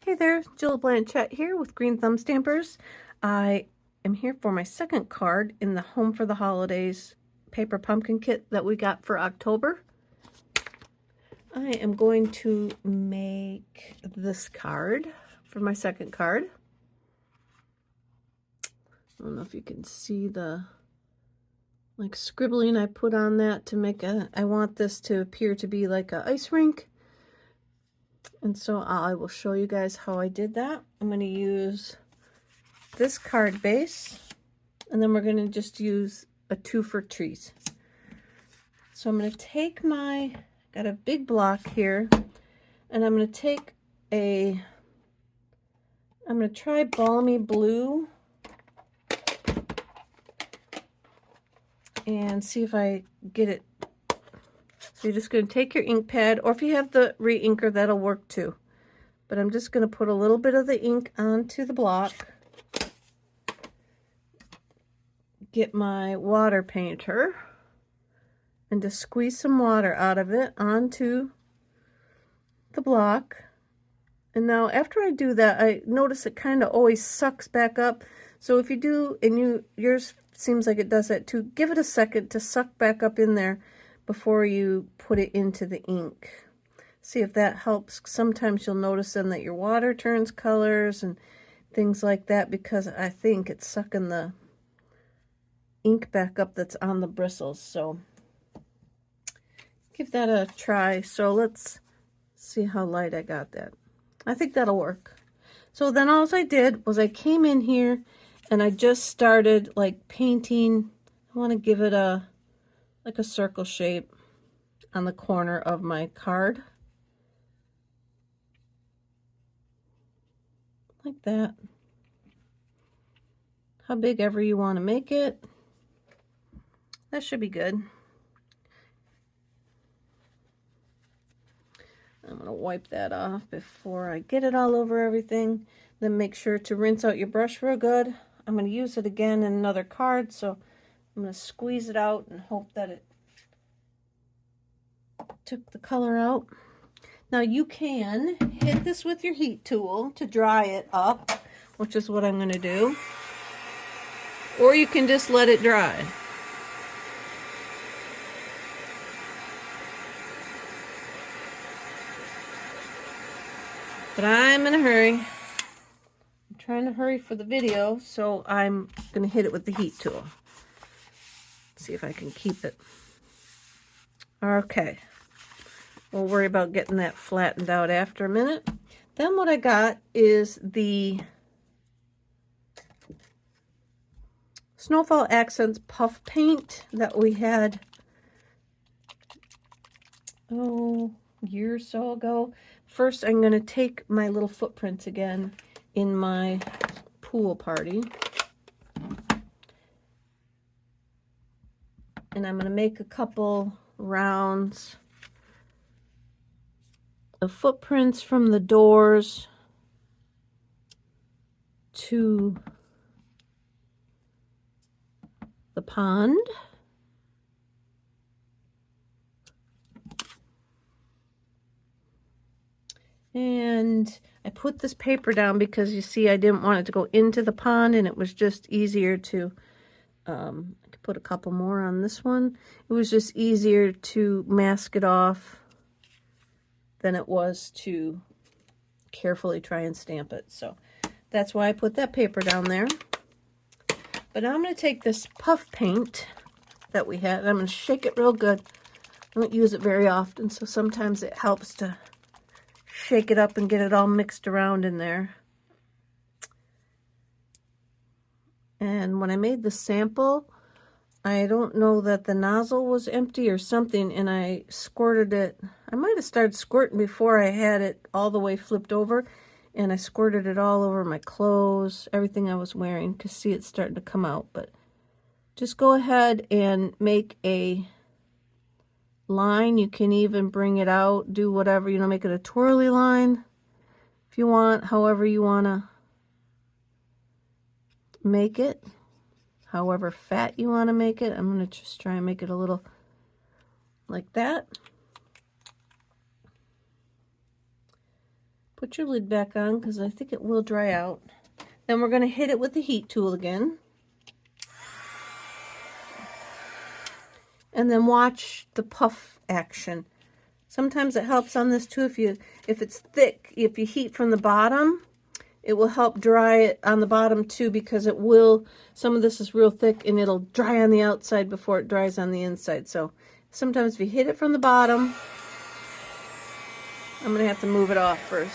Hey there, Jill Blanchette here with Green Thumb Stampers. I am here for my second card in the Home for the Holidays paper pumpkin kit that we got for October. I am going to make this card for my second card. I don't know if you can see the like scribbling I put on that to make I want this to appear to be like an ice rink. And so I will show you guys how I did that. I'm going to use this card base, and then we're going to just use a 2 for trees. So I'm going to take got a big block here, and I'm going to take I'm going to try Balmy Blue and see if I get it. So you're just going to take your ink pad, or if you have the re-inker, that'll work too. But I'm just going to put a little bit of the ink onto the block. Get my water painter and just squeeze some water out of it onto the block. And now after I do that, I notice it kind of always sucks back up. So if you do, and yours seems like it does that too, give it a second to suck back up in there before you put it into the ink. See if that helps. Sometimes you'll notice then that your water turns colors and things like that, because I think it's sucking the ink back up that's on the bristles. So give that a try. So let's see how light I got that. I think that'll work. So then all I did was I came in here and I just started like painting. I want to give it like a circle shape on the corner of my card. Like that. How big ever you want to make it. That should be good. I'm going to wipe that off before I get it all over everything. Then make sure to rinse out your brush real good. I'm going to use it again in another card, so I'm going to squeeze it out and hope that it took the color out. Now you can hit this with your heat tool to dry it up, which is what I'm going to do. Or you can just let it dry. But I'm in a hurry. I'm trying to hurry for the video, so I'm going to hit it with the heat tool. See if I can keep it. Okay. We'll worry about getting that flattened out after a minute. Then what I got is the Snowfall Accents puff paint that we had, a year or so ago. First, I'm going to take my little footprints again in my pool party. And I'm going to make a couple rounds of footprints from the doors to the pond. And I put this paper down because you see I didn't want it to go into the pond, and it was just easier to, I could put a couple more on this one. It was just easier to mask it off than it was to carefully try and stamp it. So that's why I put that paper down there. But now I'm going to take this puff paint that we had, and I'm going to shake it real good. I don't use it very often, so sometimes it helps to shake it up and get it all mixed around in there. And when I made the sample, I don't know that the nozzle was empty or something, and I squirted it. I might have started squirting before I had it all the way flipped over, and I squirted it all over my clothes, everything I was wearing, to see it starting to come out. But just go ahead and make a line. You can even bring it out, do whatever, make it a twirly line if you want, however you want to make it, however fat you want to make it. I'm going to just try and make it a little like that. Put your lid back on because I think it will dry out. Then we're going to hit it with the heat tool again. And then watch the puff action. Sometimes it helps on this too if it's thick, if you heat from the bottom, it will help dry it on the bottom too, because it will, some of this is real thick and it'll dry on the outside before it dries on the inside. So sometimes if you hit it from the bottom, I'm going to have to move it off first.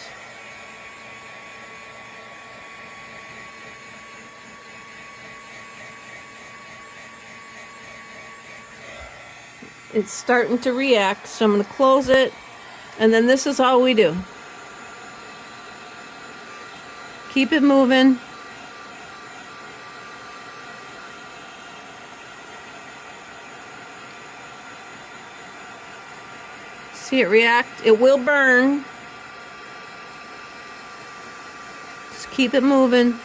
It's starting to react, so I'm going to close it, and then this is all we do. Keep it moving. See it react? It will burn. Just keep it moving.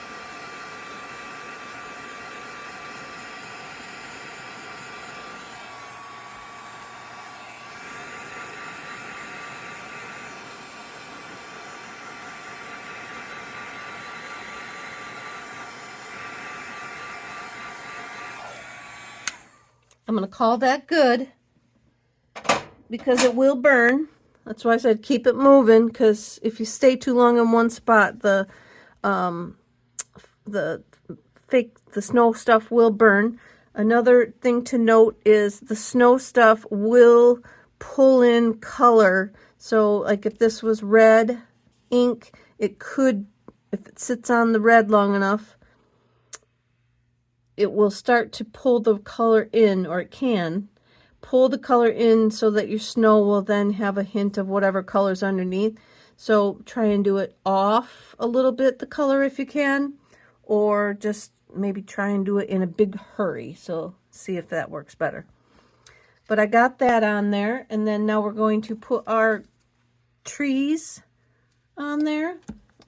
I'm going to call that good because it will burn. That's why I said keep it moving, because if you stay too long in one spot, the snow stuff will burn. Another thing to note is the snow stuff will pull in color. So like if this was red ink, it could, if it sits on the red long enough, it will start to pull the color in, or it can pull the color in so that your snow will then have a hint of whatever color's underneath. So try and do it off a little bit, the color, if you can, or just maybe try and do it in a big hurry. So see if that works better. But I got that on there, and then now we're going to put our trees on there.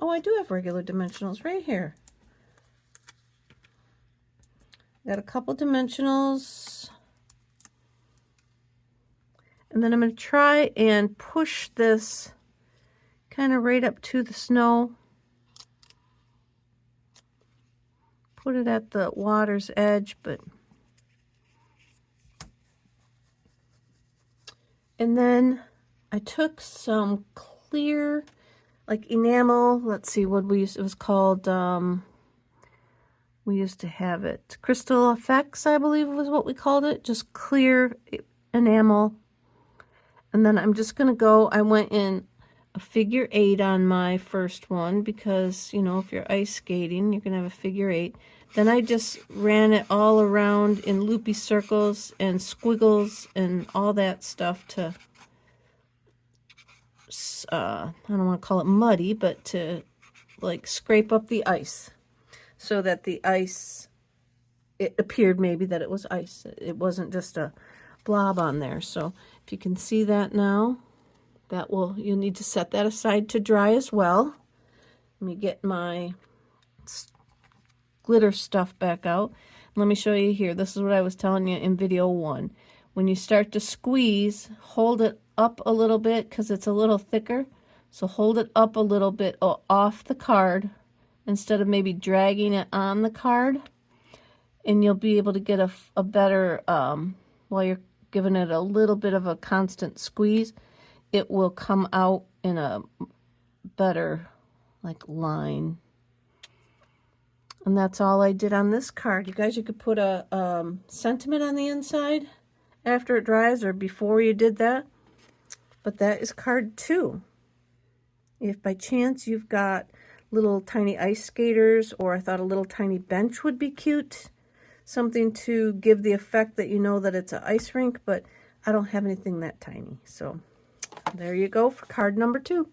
Oh, I do have regular dimensionals right here. Got a couple dimensionals. And then I'm going to try and push this kind of right up to the snow. Put it at the water's edge, but... And then I took some clear, like enamel, let's see what we used, it was called, we used to have it, Crystal Effects, I believe was what we called it, just clear enamel. And then I'm just going to go, I went in a figure 8 on my first one because, you know, if you're ice skating, you're going to have a figure 8. Then I just ran it all around in loopy circles and squiggles and all that stuff to, I don't want to call it muddy, but to like scrape up the ice so that the ice, it appeared maybe that it was ice. It wasn't just a blob on there. So if you can see that now, that will, you'll need to set that aside to dry as well. Let me get my glitter stuff back out. Let me show you here. This is what I was telling you in video 1. When you start to squeeze, hold it up a little bit because it's a little thicker. So hold it up a little bit off the card instead of maybe dragging it on the card. And you'll be able to get a better, while you're giving it a little bit of a constant squeeze, it will come out in a better like line. And that's all I did on this card. You guys, you could put a sentiment on the inside after it dries or before you did that. But that is card 2. If by chance you've got little tiny ice skaters, or I thought a little tiny bench would be cute, something to give the effect that you know that it's an ice rink, but I don't have anything that tiny. So there you go for card number 2.